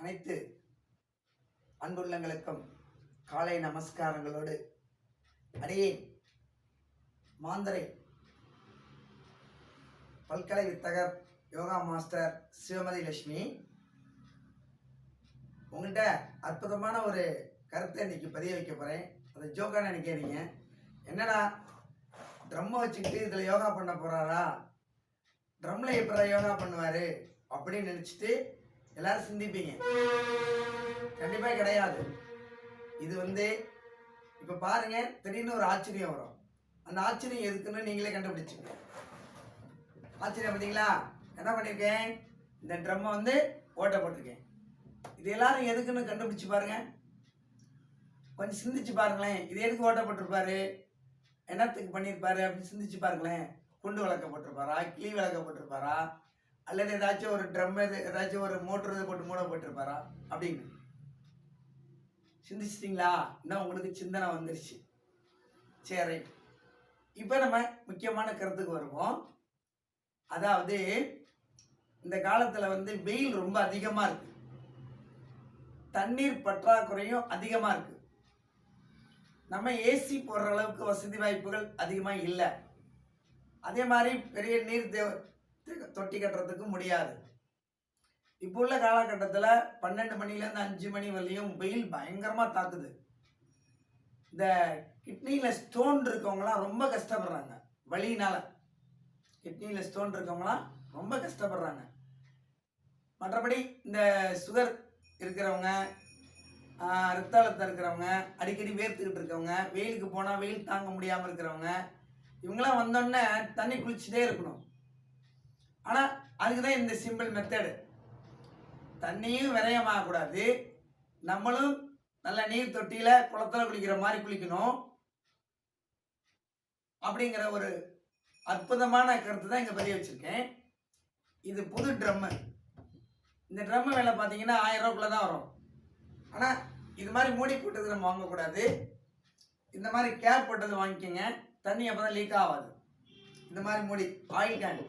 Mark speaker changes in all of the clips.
Speaker 1: அனைத்து அன்புள்ளங்களுக்கும் காலை நமஸ்காரங்களோடு அடியேன் மாந்தரை பல்கலை வித்தகர் யோகா மாஸ்டர் சிவமதி லட்சுமி உங்கள்கிட்ட அற்புதமான ஒரு கருத்தை இன்னைக்கு பதிய வைக்க போகிறேன். அதை ஜோக்கான நினைக்கிறீங்க, என்னடா ட்ரம்மை வச்சுக்கிட்டு இதில் யோகா பண்ண போகிறாரா, ட்ரம்மில் எப்படி யோகா பண்ணுவார் அப்படின்னு நினச்சிட்டு எல்லாரும் சிந்திப்பீங்க. கண்டிப்பாக கிடையாது. இது இப்போ பாருங்க, திடீர்னு ஒரு ஆச்சரியம் வரும். அந்த ஆச்சரியம் எதுக்குன்னு நீங்களே கண்டுபிடிச்சிங்க. ஆச்சரியம் பார்த்தீங்களா? என்ன பண்ணியிருக்கேன், இந்த ட்ரம்மை ஓட்ட போட்டிருக்கேன். இது எல்லாரும் எதுக்குன்னு கண்டுபிடிச்சு பாருங்க, கொஞ்சம் சிந்திச்சு பாருங்களேன். இது எதுக்கு ஓட்டப்பட்டிருப்பாரு, என்னத்துக்கு பண்ணியிருப்பாரு அப்படின்னு சிந்திச்சு பாருங்களேன். குண்டு விளக்க போட்டிருப்பாரா, கிளி விளக்க போட்டிருப்பாரா, அல்லது ஏதாச்சும் ஒரு ட்ரம் ஏதாச்சும் ஒரு மோட்டர் போட்டு மூட போட்டிருப்பாரா அப்படின்னு சிந்திச்சிட்டிங்களா? இன்னும் உங்களுக்கு சிந்தனை வந்துருச்சு. சரி, இப்போ நம்ம முக்கியமான கருத்துக்கு வருவோம். அதாவது இந்த காலத்தில் வெயில் ரொம்ப அதிகமாக இருக்கு, தண்ணீர் பற்றாக்குறையும் அதிகமாக இருக்கு. நம்ம ஏசி போடுற அளவுக்கு வசதி வாய்ப்புகள் அதிகமாக இல்லை. அதே மாதிரி பெரிய நீர் தொட்டி கட்டுறதுக்கு முடியாது. இப்போ உள்ள காலகட்டத்தில் 12 மணிலேருந்து 5 மணி வரலையும் வெயில் பயங்கரமாக தாக்குது. இந்த கிட்னியில் ஸ்டோன் இருக்கவங்களாம் ரொம்ப கஷ்டப்படுறாங்க வலியினால். கிட்னியில் ஸ்டோன் இருக்கவங்களாம் ரொம்ப கஷ்டப்படுறாங்க. மற்றபடி இந்த சுகர் இருக்கிறவங்க, ரத்த அழுத்தம் இருக்கிறவங்க, அடிக்கடி வேர்த்துக்கிட்டு இருக்கவங்க, வெயிலுக்கு போனால் வெயில் தாங்க முடியாமல் இருக்கிறவங்க, இவங்களாம் வந்தோடனே தண்ணி குளிச்சுட்டே இருக்கணும். ஆனால் அதுக்கு தான் இந்த சிம்பிள் மெத்தடு. தண்ணியும் விரயமாகக்கூடாது, நம்மளும் நல்ல நீர் தொட்டியில் குளத்தில் குளிக்கிற மாதிரி குளிக்கணும். அப்படிங்கிற ஒரு அற்புதமான கருத்து தான் இங்கே பதிய வச்சுருக்கேன். இது புது ட்ரம்மு. இந்த ட்ரம்மு விலை பார்த்தீங்கன்னா 1000 ரூபாய்க்குள்ள தான் வரும். ஆனால் இது மாதிரி மூடி போட்டது நம்ம வாங்கக்கூடாது. இந்த மாதிரி கேப் போட்டது வாங்கிக்கோங்க, தண்ணி அப்போ தான் லீக் ஆகாது. இந்த மாதிரி மூடி ஆயில் கேன்,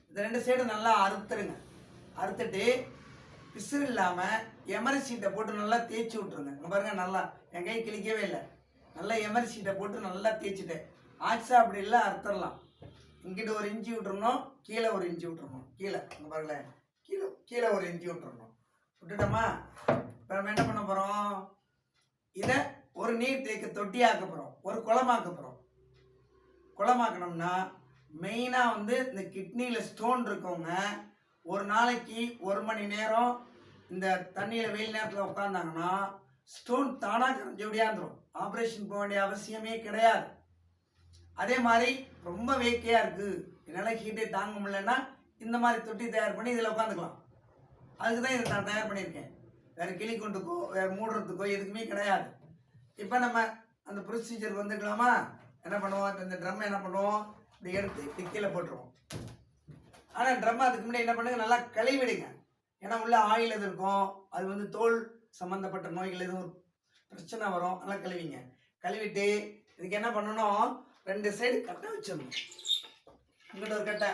Speaker 1: இந்த 2 சைடு நல்லா அறுத்துருங்க. அறுத்துட்டு பிசுறு இல்லாமல் எமரி சீட்டை போட்டு நல்லா தேய்ச்சி விட்ருங்க. இங்கே பாருங்கள், நல்லா என் கை கிழிக்கவே இல்லை. நல்லா எமரி சீட்டை போட்டு நல்லா தேய்ச்சிட்டேன். ஆச்சா அப்படி இல்லை அறுத்துடலாம். இங்கிட்ட 1 இன்ச்சு விட்டுறணும், கீழே 1 இன்ச்சு விட்டுறணும். கீழே இங்கே பாருங்களேன், கீழே 1 இன்ச்சு விட்டுறணும். விட்டுட்டோமா? இப்போ நம்ம என்ன பண்ண போகிறோம், இதை ஒரு நீர் தேக்க தொட்டியாக்க போகிறோம், ஒரு குளமாக்க போகிறோம். குளமாக்கணும்னா மெயினாக இந்த கிட்னியில் ஸ்டோன் இருக்கவங்க ஒரு நாளைக்கு 1 மணி நேரம் இந்த தண்ணியில் வெயில் நேரத்தில் உட்காந்தாங்கன்னா ஸ்டோன் தானாக கரைஞ்சி விடியாந்துடும். ஆப்ரேஷன் போக வேண்டிய அவசியமே கிடையாது. அதே மாதிரி ரொம்ப வேக்கையாக இருக்குது, என்னால் ஹீட்டே தாங்க முடியலன்னா இந்த மாதிரி தொட்டி தயார் பண்ணி இதில் உட்காந்துக்கலாம். அதுக்கு தான் இதை நான் தயார் பண்ணியிருக்கேன். வேறு கிளி கொண்டுக்கோ வேறு மூடுறதுக்கோ எதுக்குமே கிடையாது. இப்போ நம்ம அந்த ப்ரொசீஜர் வந்துக்கலாமா? என்ன பண்ணுவோம், இந்த ட்ரம்மை என்ன பண்ணுவோம், இப்படி எடுத்து இப்படி கீழே போட்டுருவோம். ஆனால் ட்ரம்மை அதுக்கு முன்னாடி என்ன பண்ணுங்க, நல்லா கழுவிடுங்க. ஏன்னா உள்ள ஆயில் எது இருக்கும், அது தோல் சம்மந்தப்பட்ட நோய்கள் எதுவும் பிரச்சனை வரும். நல்லா கழுவிங்க. கழுவிட்டு இதுக்கு என்ன பண்ணணும், 2 சைடு கட்டை வச்சிடணும். இங்கிட்ட ஒரு கட்டை,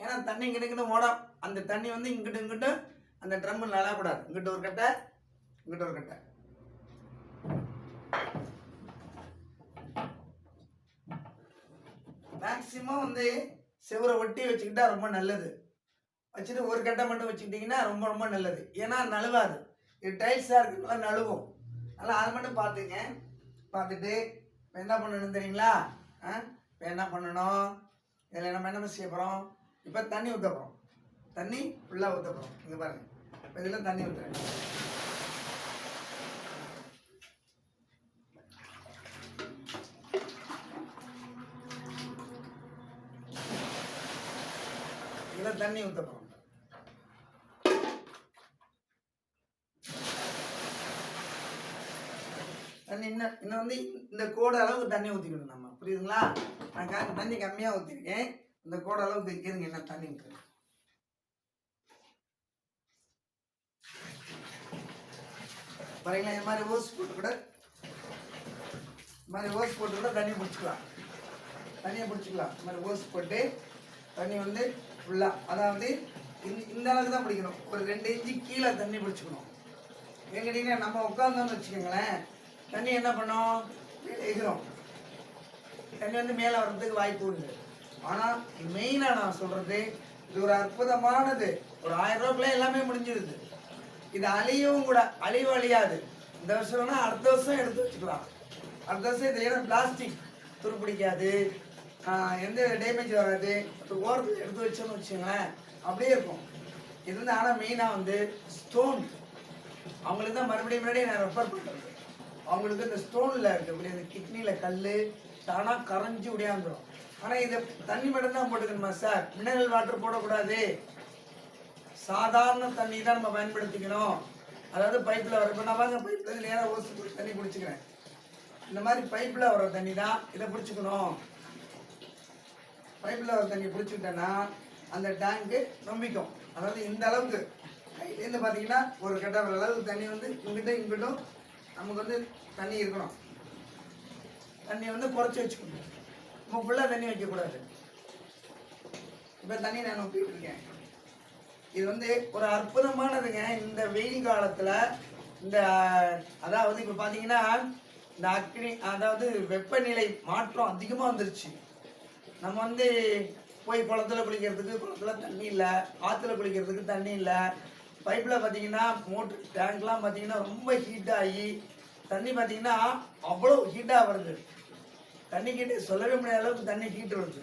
Speaker 1: ஏன்னா தண்ணி இங்கிட்டு ஓடும். அந்த தண்ணி இங்கிட்டு அந்த ட்ரம்மில் நலக்கூடாது. இங்கிட்ட ஒரு கட்டை, இங்கிட்ட ஒரு கட்டை. மேக்சிமம் செவரை ஒட்டி வச்சுக்கிட்டா ரொம்ப நல்லது. வச்சுட்டு ஒரு கட்டை மட்டும் வச்சுக்கிட்டிங்கன்னா ரொம்ப ரொம்ப நல்லது. ஏன்னா நழுவாது. இது டைல்ஸாக இருக்கிறதுனால நழுவும். அதனால் அதை மட்டும் பார்த்துங்க. பார்த்துட்டு இப்போ என்ன பண்ணணும் தெரியுங்களா? இப்போ என்ன பண்ணணும், இதில் நம்ம என்ன செய்ய போகிறோம், இப்போ தண்ணி ஊற்ற போகிறோம். தண்ணி ஃபுல்லாக ஊற்ற போகிறோம். இங்கே பாருங்கள், இப்போ இதில் தண்ணி ஊற்றுறேன். இதில் தண்ணி ஊற்ற போகிறோம். தண்ணி இன்னும் இந்த கோடு அளவுக்கு தண்ணி ஊற்றிக்கணும் நம்ம, புரியுதுங்களா? நான் தண்ணி கம்மியாக ஊற்றிருக்கேன், இந்த கோடு அளவுக்கு இருங்க. என்ன தண்ணி ஊற்றுறேன் பாருங்களா? இது மாதிரி ஓஸ் போட்டு கூட தண்ணி பிடிச்சிக்கலாம். தண்ணியை பிடிச்சிக்கலாம். இந்த மாதிரி ஓஸ் போட்டு தண்ணி ஃபுல்லாக, அதாவது இந்த அளவுக்கு தான் பிடிக்கணும். ஒரு 2 இன்ச்சு கீழே தண்ணி பிடிச்சிக்கணும். ஏன் கேட்டீங்கன்னா நம்ம உட்காந்தோம்னு வச்சுக்கோங்களேன், தண்ணி என்ன பண்ணோம், எகிறோம். தண்ணி வந்து மேலே வர்றதுக்கு வாய்ப்பு உண்டு. ஆனால் மெயினாக நான் சொல்கிறது, இது ஒரு அற்புதமானது. ஒரு 1000 ரூபாய்க்குள்ளே எல்லாமே முடிஞ்சிருது. இது அழியவும் கூட, அழிவு அழியாது. இந்த வருஷம்னா அடுத்த வருஷம் எடுத்து வச்சுக்கலாம். அடுத்த வருஷம் இது ஏன்னா பிளாஸ்டிக் துருப்பிடிக்காது, எந்த டேமேஜ் வராது. ஓரத்தில் எடுத்து வச்சோன்னு வச்சுங்களேன் அப்படியே இருக்கும். இது வந்து ஆனால் மெயினாக வந்து ஸ்டோன், அவங்களுக்கு தான் மறுபடியும் நான் ரெஃபர் பண்ணுறது. அவங்களுக்கு இந்த ஸ்டோனில் இருக்கக்கூடிய இந்த கிட்னியில் கல் தானாக கரைஞ்சி உடையாந்துடும். ஆனால் இதை தண்ணி மட்டும்தான் போட்டுக்கணுமா சார்? மினரல் வாட்டர் போடக்கூடாது. சாதாரண தண்ணி தான் நம்ம பயன்படுத்திக்கணும். அதாவது பைப்பில் வர, இப்போ நான் வாங்க பைப்பில் நேராக ஓசி போட்டு தண்ணி பிடிச்சிக்கிறேன். இந்த மாதிரி பைப்பில் வர தண்ணி தான் இதை பிடிச்சிக்கணும். பைப்பில் வர தண்ணி பிடிச்சிக்கிட்டேன்னா அந்த டேங்க்கு நம்பிக்கும். அதாவது இந்த அளவுக்கு கையிலேருந்து பார்த்தீங்கன்னா ஒரு கட்ட அளவுக்கு தண்ணி வந்து இங்கிட்டும் நமக்கு வந்து தண்ணி இருக்கணும். தண்ணி வந்து குறைச்சி வச்சுக்கணும். நம்ம ஃபுல்லாக தண்ணி வைக்கக்கூடாது. இப்போ தண்ணி நான் நம்பிட்டு இருக்கேன். இது வந்து ஒரு அற்புதமானதுங்க. இந்த வெயில் காலத்தில் இந்த அதாவது இப்போ பார்த்தீங்கன்னா இந்த அக்னி, அதாவது வெப்பநிலை மாற்றம் அதிகமாக வந்துருச்சு. நம்ம வந்து போய் குளத்துல குளிக்கிறதுக்கு குளத்துல தண்ணி இல்லை, ஆற்றுல குளிக்கிறதுக்கு தண்ணி இல்லை. பைப்பில் பார்த்தீங்கன்னா மோட்ரு டேங்க்லாம் பார்த்தீங்கன்னா ரொம்ப ஹீட் ஆகி தண்ணி பார்த்தீங்கன்னா அவ்வளோ ஹீட்டாக வருது. தண்ணி ஹீட்டு சொல்லவே முடியாத அளவுக்கு தண்ணி ஹீட்டு வருது.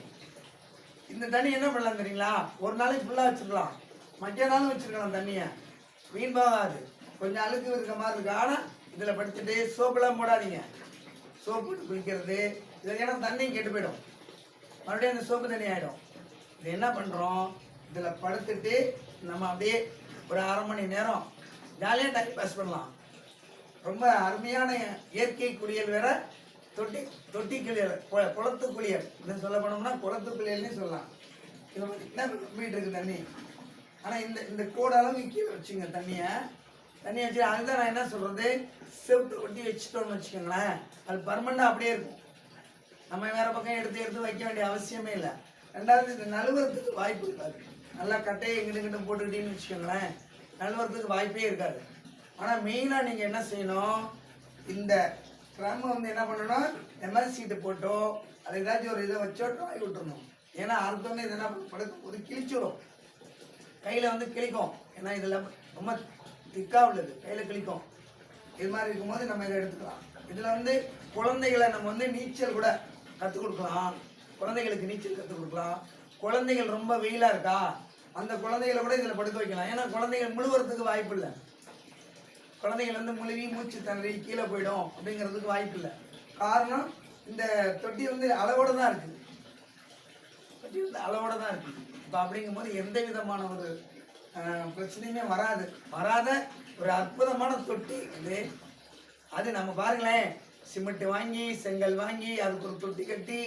Speaker 1: இந்த தண்ணி என்ன பண்ணலாம் தெரியுங்களா? ஒரு நாளைக்கு ஃபுல்லாக வச்சுருக்கலாம், மத்திய நாளும் வச்சுருக்கலாம். தண்ணியை வீண் போகாது. கொஞ்சம் அழுக்கு இருக்க மாதிரி இருக்கு. ஆனால் இதில் படுத்துட்டு சோப்பெல்லாம் போடாதீங்க. சோப்பு போட்டு குளிக்கிறது இதில் ஏன்னா தண்ணி கெட்டு போயிடும், மறுபடியும் அந்த சோப்பு தண்ணி ஆகிடும். இது என்ன பண்ணுறோம், இதில் படுத்துட்டு நம்ம அப்படியே ஒரு 1/2 மணி நேரம் ஜாலியாக டைம் பாஸ் பண்ணலாம். ரொம்ப அருமையான இயற்கை குளியல் வேற, தொட்டி குளியல், குளத்து குளியல். இன்னும் சொல்ல போனோம்னா குளத்து குளியல்னே சொல்லலாம். இது பார்த்தீங்கன்னா நம்பிட்டு இருக்கு தண்ணி. ஆனால் இந்த கோட அளவுக்கு கீழே வச்சுங்க தண்ணியை வச்சு. அதுதான் நான் என்ன சொல்கிறது, செவுட்டு ஒட்டி வச்சுட்டோம்னு வச்சுக்கோங்களேன், அது பர்மனெண்டாக அப்படியே இருக்கும். நம்ம வேறு பக்கம் எடுத்து வைக்க வேண்டிய அவசியமே இல்லை. ரெண்டாவது இது நழுவுறதுக்கு வாய்ப்பு இருக்காது. நல்லா கட்டையை இங்கிட்டு போட்டுக்கிட்டீங்கன்னு வச்சுக்கோங்களேன், நழுவுறதுக்கு வாய்ப்பே இருக்காது. ஆனால் மெயினாக நீங்கள் என்ன செய்யணும், இந்த ட்ரம் வந்து என்ன பண்ணணும், எம்எல் சீட்டு போட்டோ அது ஏதாச்சும் ஒரு இதை வச்சோ ட்ராய் விட்டுறணும். ஏன்னா அர்த்தமே இது என்ன படுக்கும் போது கிழிச்சிடும், கையில் வந்து கிழிக்கும். ஏன்னா இதில் ரொம்ப திக்காக உள்ளது, கையில் கிழிக்கும். இது மாதிரி இருக்கும்போது நம்ம இதை எடுத்துக்கலாம். இதில் வந்து குழந்தைகளை நம்ம வந்து நீச்சல் கூட கற்றுக் கொடுக்கலாம். குழந்தைகளுக்கு நீச்சல் கற்றுக் கொடுக்கலாம். குழந்தைகள் ரொம்ப வெயிலாக இருக்கா, அந்த குழந்தைகளை கூட இதில் படுக்க வைக்கலாம். ஏன்னா குழந்தைகள் முழுவதுக்கு வாய்ப்பு இல்லை. குழந்தைகள் வந்து முழுவி மூச்சு தண்ணி கீழே போயிடும் அப்படிங்கிறதுக்கு வாய்ப்பு இல்லை. காரணம் இந்த தொட்டி வந்து அளவோடு தான் இருக்குது. தொட்டி வந்து அளவோடு தான் இருக்குது. இப்போ அப்படிங்கும்போது எந்த விதமான ஒரு பிரச்சனையுமே வராத ஒரு அற்புதமான தொட்டி இது. அது நம்ம பாருங்களேன், சிமெண்ட் வாங்கி செங்கல் வாங்கி அதுக்கு ஒரு தொட்டி கட்டி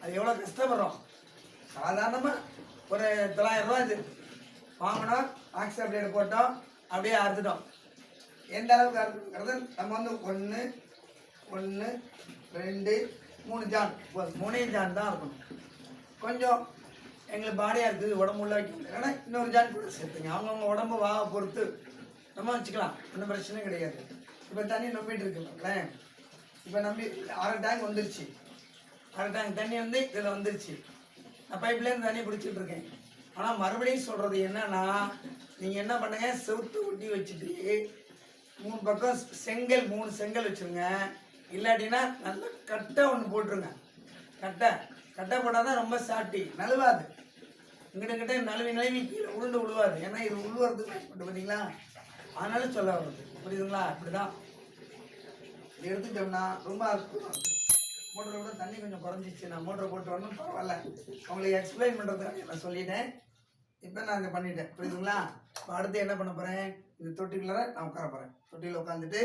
Speaker 1: அது எவ்வளோ கஷ்டப்படுறோம். சாதாரணமாக ஒரு 900 ரூபா இது வாங்கினோம், ஆக்சிஜன் பிளேடு போட்டோம், அப்படியே அறுத்துட்டோம். எந்த அளவுக்கு அறுத்துங்கிறது நம்ம வந்து 1 2 3 ஜான், 3 ஜான் தான் இருக்கணும். கொஞ்சம் எங்களுக்கு பாடியாக இருக்குது, உடம்பு உள்ள வைக்க முடியலன்னா இன்னொரு ஜான் கூட சேர்த்துங்க. அவங்கவுங்க உடம்பு பொறுத்து நம்ம வச்சுக்கலாம், ஒன்றும் பிரச்சனையும் கிடையாது. இப்போ தண்ணி நம்பிட்டு இருக்குங்களேன், இப்போ நம்பி 1/2 டேங்க் வந்துருச்சு. 1/2 டேங்க் தண்ணி வந்து இதில் வந்துருச்சு. நான் பைப்லேருந்து தண்ணி பிடிச்சிட்டு இருக்கேன். ஆனால் மறுபடியும் சொல்கிறது என்னன்னா, நீங்கள் என்ன பண்ணுங்க, செவுத்து ஒட்டி வச்சுட்டு 3 பக்கம் செங்கல் 3 செங்கல் வச்சுருங்க. இல்லாட்டினா நல்ல கட்டை ஒன்று போட்டுருங்க. கட்டை போட்டால் தான் ரொம்ப சாட்டி நழுவாது. இங்கிட்ட நழுவி கீழே உருண்டு விழுவாது. ஏன்னா இது உழுவுறதுக்கு போட்டு பார்த்தீங்களா, அதனால சொல்ல வருது. புரியுதுங்களா? இப்படிதான் இது எடுத்துட்டோம்னா ரொம்ப அற்புதம். மோட்டரை விட தண்ணி கொஞ்சம் குறைஞ்சிச்சு. நான் மோட்டரை போட்டு வரணும், பரவாயில்ல. உங்களுக்கு எக்ஸ்பிளைன் பண்ணுறதுக்காக நான் சொல்லிட்டேன். இப்போ நான் இதை பண்ணிட்டேன். புரியுதுங்களா? இப்போ அடுத்து என்ன பண்ண போகிறேன், இந்த தொட்டிக்குள்ளே நான் உட்கார போகிறேன். தொட்டியில் உட்காந்துட்டு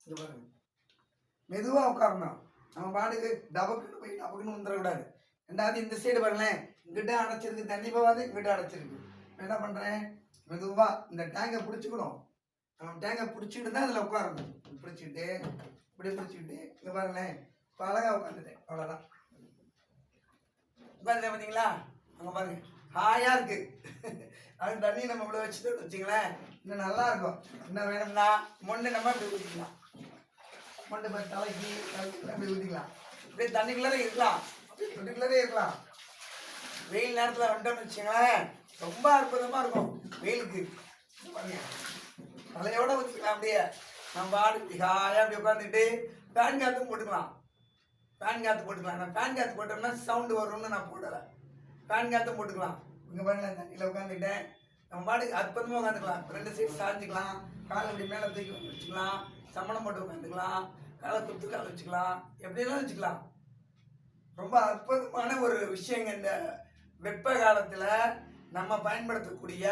Speaker 1: இது பாருங்க, மெதுவாக உட்காரணும். நம்ம பாட்டுக்கு டபக்குன்னு வந்துடக்கூடாது. ரெண்டாவது இந்த சைடு பாருங்களேன், இங்கிட்ட அடைச்சிருக்கு தண்ணி போகாது, இங்கிட்ட அடைச்சிருக்கு. என்ன பண்ணுறேன், மெதுவாக இந்த டேங்கை பிடிச்சிக்கணும். நம்ம டேங்கை பிடிச்சிட்டு தான் இதில் உட்காரணும். பிடிச்சிக்கிட்டு இப்படி பிடிச்சிக்கிட்டு இங்கே பாருங்களேன், இப்போ அழகாக உட்காந்துட்டேன். அவ்வளோதான். உட்காந்துட்டேன் பார்த்தீங்களா? அங்கே பாருங்க, ஹாயாக இருக்குது. அது தண்ணி நம்ம இவ்வளோ வச்சுட்டு வச்சுங்களேன், இன்னும் நல்லா இருக்கும். இன்னும் வேணும்னா மொண்டு நம்ம இப்படி ஊற்றிக்கலாம். மொண்டு போய் தலைக்கு அப்படி ஊற்றிக்கலாம். இப்படியே தண்ணிக்குள்ளே இருக்கலாம், அப்படியே தொட்டிக்குள்ளே இருக்கலாம். வெயில் நேரத்தில் வந்துட்டோம்னு வச்சுங்களேன், ரொம்ப அற்புதமாக இருக்கும். வெயிலுக்கு பாருங்க, தலையோட ஊற்றிக்கலாம். அப்படியே நம்ம பாடு ஹாயாக அப்படி உட்காந்துட்டு ஃபேன் காற்றும் போட்டுக்கலாம். ஃபேன் காற்று போட்டுக்கலாம். நான் ஃபேன் காற்று போட்டோம்னா சவுண்டு வரும்னு நான் போடலை. ஃபேன் காற்றும் போட்டுக்கலாம். இங்கே பாருங்க, தண்ணியில் உட்காந்துக்கிட்டேன். நம்ம பாட்டுக்கு அற்புதமாக உட்காந்துக்கலாம். 2 சைடு சாஞ்சிக்கலாம். காலை இப்படி மேலே தூக்கி வச்சுக்கலாம். சம்மணம் போட்டு உட்காந்துக்கலாம். காலை குத்து காலை வச்சுக்கலாம். எப்படியெல்லாம் வச்சுக்கலாம். ரொம்ப அற்புதமான ஒரு விஷயங்க. இந்த வெப்ப காலத்தில் நம்ம பயன்படுத்தக்கூடிய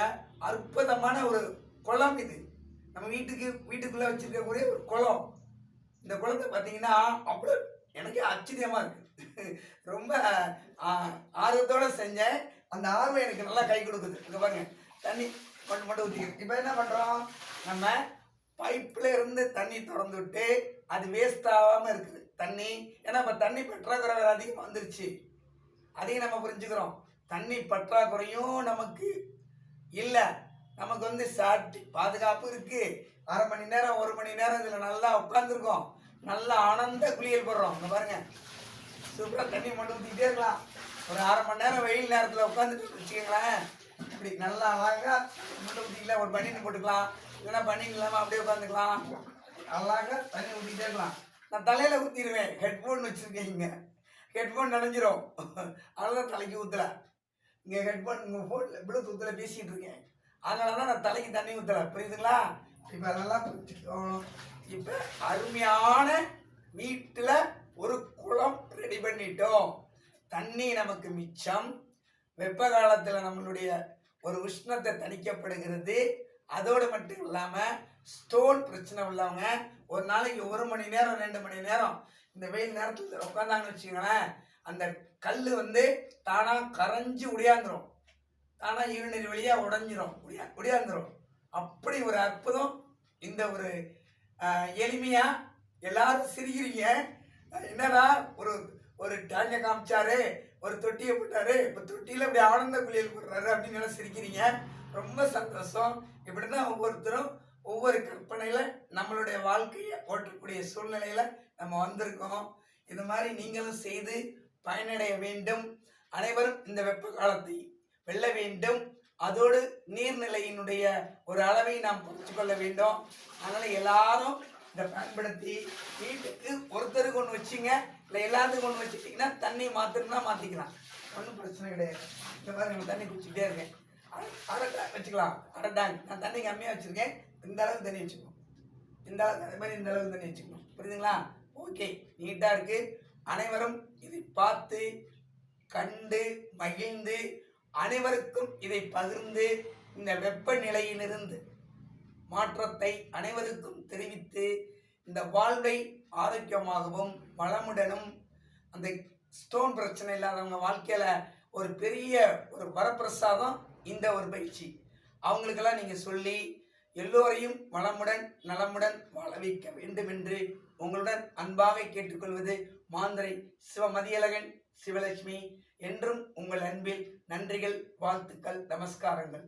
Speaker 1: அற்புதமான ஒரு குளம் இது. நம்ம வீட்டுக்குள்ளே வச்சுருக்கக்கூடிய ஒரு குளம். இந்த குளத்தை பார்த்தீங்கன்னா அவ்வளோ எனக்கு ஆச்சரியமாக இருக்குது. ரொம்ப ஆர்வத்தோடு செஞ்சேன். அந்த ஆர்வம் எனக்கு நல்லா கை கொடுக்குது. இங்கே பாருங்க, தண்ணி மட்டும் ஊற்றிக்கிறேன். இப்போ என்ன பண்ணுறோம், நம்ம பைப்பில் இருந்து தண்ணி திறந்து விட்டு அது வேஸ்ட் ஆகாமல் இருக்குது தண்ணி. ஏன்னா இப்போ தண்ணி பற்றாக்குறை அதிகமாக வந்துருச்சு. அதையும் நம்ம புரிஞ்சுக்கிறோம். தண்ணி பற்றாக்குறையும் நமக்கு இல்லை. நமக்கு வந்து சாட்டி பாதுகாப்பு இருக்குது. 1/2 மணி நேரம் 1 மணி நேரம் இதில் நல்லா உட்காந்துருக்கோம். நல்லா ஆனந்த குளியல் போடுறோம். இங்கே பாருங்கள், சூப்பராக தண்ணி மட்டும் ஊற்றிக்கிட்டே இருக்கலாம். ஒரு 1/2 மணி நேரம் வெயில் நேரத்தில் உட்காந்துட்டு வச்சுக்கோங்களேன், இப்படி நல்லா அழகாக மட்டும் ஊற்றிக்கலாம். ஒரு பனியன் போட்டுக்கலாம், இல்லைன்னா பனியன் இல்லாமல் அப்படியே உட்காந்துக்கலாம். அழகாக தண்ணி ஊற்றிக்கிட்டே இருக்கலாம். நான் தலையில் ஊற்றிடுவேன். ஹெட்ஃபோன் வச்சுருக்கேங்க, ஹெட்ஃபோன் நனைஞ்சிரும். அதெல்லாம் தலைக்கு ஊற்றலை. இங்கே ஹெட்ஃபோன் உங்கள் ஃபோனில் ப்ளூடூத்தில் பேசிகிட்டு இருக்கேன். அதனால தான் நான் தலைக்கு தண்ணி ஊற்றலை. புரியுதுங்களா? இப்போ அதெல்லாம் புரிஞ்சுக்கணும். இப்போ அருமையான வீட்டில் ஒரு குளம் ரெடி பண்ணிட்டோம். தண்ணி நமக்கு மிச்சம். வெப்ப காலத்தில் நம்மளுடைய ஒரு உஷ்ணத்தை தணிக்கப்படுகிறது. அதோடு மட்டும் இல்லாமல் ஸ்டோன் பிரச்சனை உள்ளவங்க ஒரு நாளைக்கு 1 மணி நேரம் 2 மணி நேரம் இந்த வெயில் நேரத்தில் உட்காந்தாங்கன்னு வச்சுக்கோங்களேன், அந்த கல் வந்து தானாக கரைஞ்சி உடையாந்துடும். தானாக யூரினரி வழியாக உடையாந்துடும். அப்படி ஒரு அற்புதம். இந்த ஒரு எளிமையாக எல்லாரும் சிரிக்கிறீங்க. என்னடா ஒரு டேங்கை காமிச்சாரு, ஒரு தொட்டியை போட்டாரு, இப்போ தொட்டியில் இப்படி ஆனந்த குளியல் போடுறாரு அப்படின்னு எல்லாம் சிரிக்கிறீங்க. ரொம்ப சந்தோஷம். இப்படி தான் ஒவ்வொருத்தரும் ஒவ்வொரு கற்பனையில் நம்மளுடைய வாழ்க்கையை ஓட்டக்கூடிய சூழ்நிலையில் நம்ம வந்திருக்கோம். இது மாதிரி நீங்களும் செய்து பயனடைய வேண்டும். அனைவரும் இந்த வெப்ப காலத்தை வெல்ல வேண்டும். அதோடு நீர்நிலையினுடைய ஒரு அளவை நாம் புரிஞ்சு கொள்ள வேண்டும். அதனால் எல்லாரும் இதை பயன்படுத்தி வீட்டுக்கு ஒருத்தருக்கு ஒன்று வச்சுங்க, இல்லை எல்லாத்துக்கும் ஒன்று வச்சுட்டிங்கன்னா தண்ணி மாற்றணும்னா மாற்றிக்கலாம். ஒன்றும் பிரச்சனை கிடையாது. இந்த மாதிரி நம்ம தண்ணி குடிச்சிக்கிட்டே இருக்கேன். அரை டேங்க் வச்சுக்கலாம். அரை டேங்க். நான் தண்ணி கம்மியாக வச்சுருக்கேன். இந்த அளவுக்கு தண்ணி வச்சுக்கணும். இந்த அளவுக்கு அதே மாதிரி இந்த அளவுக்கு தண்ணி வச்சுக்கணும். புரியுதுங்களா? ஓகே, நீட்டாக இருக்குது. அனைவரும் இதை பார்த்து கண்டு மகிழ்ந்து அனைவருக்கும் இதை பகிர்ந்து இந்த வெப்பநிலையிலிருந்து மாற்றத்தை அனைவருக்கும் தெரிவித்து இந்த வாழ்வை ஆரோக்கியமாகவும் வளமுடனும் அந்த ஸ்டோன் பிரச்சனை இல்லாதவங்க வாழ்க்கையில் ஒரு பெரிய ஒரு வரப்பிரசாதம் இந்த ஒரு பயிற்சி. அவங்களுக்கெல்லாம் நீங்கள் சொல்லி எல்லோரையும் வளமுடன் நலமுடன் வாழ வைக்க வேண்டும் என்று உங்களுடன் அன்பாக கேட்டுக்கொள்வது மாந்தரை சிவமதியழகன் சிவலட்சுமி. என்றும் உங்கள் அன்பில் நன்றிகள், வாழ்த்துக்கள், நமஸ்காரங்கள்.